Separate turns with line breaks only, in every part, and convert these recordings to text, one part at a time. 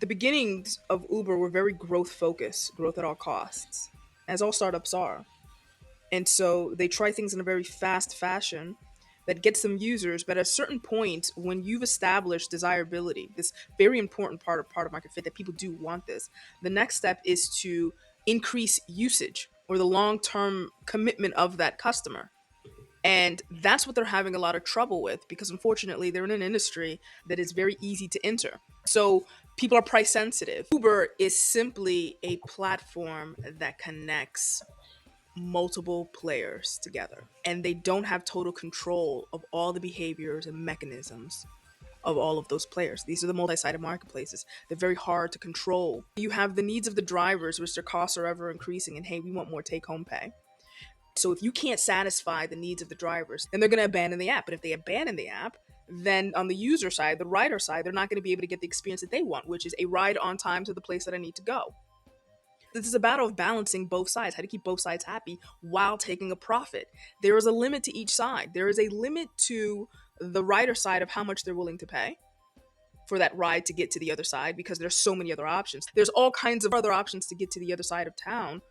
The beginnings of Uber were very growth focused, growth at all costs, as all startups are. And so they try things in a very fast fashion that gets them users. But at a certain point, when you've established desirability, this very important part of market fit, that people do want this, the next step is to increase usage or the long term commitment of that customer. And that's what they're having a lot of trouble with because unfortunately they're in an industry that is very easy to enter. So people are price sensitive. Uber is simply a platform that connects multiple players together, and they don't have total control of all the behaviors and mechanisms of all of those players. These are the multi-sided marketplaces. They're very hard to control. You have the needs of the drivers, which their costs are ever increasing, and hey, we want more take-home pay. So if you can't satisfy the needs of the drivers, then they're going to abandon the app. But if they abandon the app, then on the user side, the rider side, they're not going to be able to get the experience that they want, which is a ride on time to the place that I need to go. This is a battle of balancing both sides, how to keep both sides happy while taking a profit. There is a limit to each side. There is a limit to the rider side of how much they're willing to pay for that ride to get to the other side because there's so many other options. There's all kinds of other options to get to the other side of town.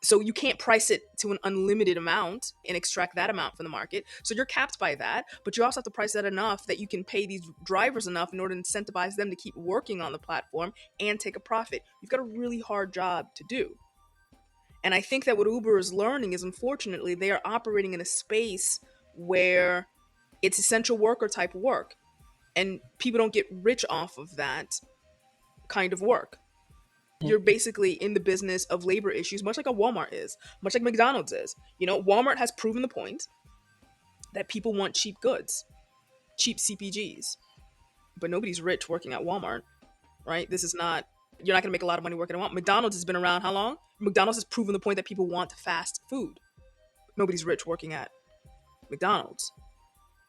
So you can't price it to an unlimited amount and extract that amount from the market. So you're capped by that, but you also have to price that enough that you can pay these drivers enough in order to incentivize them to keep working on the platform and take a profit. You've got a really hard job to do. And I think that what Uber is learning is, unfortunately, they are operating in a space where it's essential worker type work, and people don't get rich off of that kind of work. You're basically in the business of labor issues, much like a Walmart is, much like McDonald's is. Walmart has proven the point that people want cheap goods, cheap CPGs, but nobody's rich working at Walmart, right? You're not going to make a lot of money working at Walmart. McDonald's has been around how long? McDonald's has proven the point that people want fast food. Nobody's rich working at McDonald's.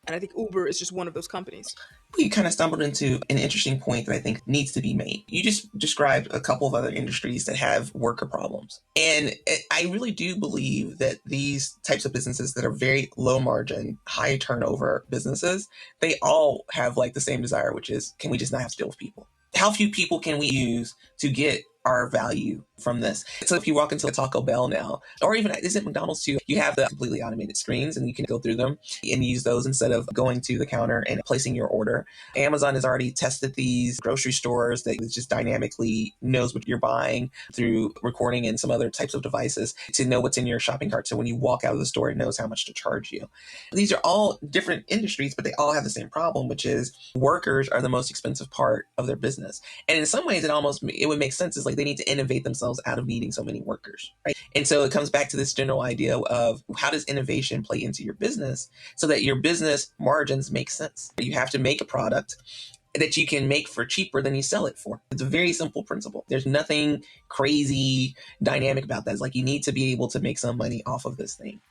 And I think Uber is just one of those companies.
You kind of stumbled into an interesting point that I think needs to be made. You just described a couple of other industries that have worker problems. And I really do believe that these types of businesses that are very low margin, high turnover businesses, they all have like the same desire, which is, can we just not have to deal with people? How few people can we use to get our value from this? So if you walk into a Taco Bell now, or even isn't McDonald's too, you have the completely automated screens and you can go through them and use those instead of going to the counter and placing your order. Amazon has already tested these grocery stores that it just dynamically knows what you're buying through recording and some other types of devices to know what's in your shopping cart. So when you walk out of the store, it knows how much to charge you. These are all different industries, but they all have the same problem, which is workers are the most expensive part of their business. And in some ways, it would make sense. It's like they need to innovate themselves out of needing so many workers, right? And so it comes back to this general idea of how does innovation play into your business so that your business margins make sense? You have to make a product that you can make for cheaper than you sell it for. It's a very simple principle. There's nothing crazy dynamic about that. It's like you need to be able to make some money off of this thing.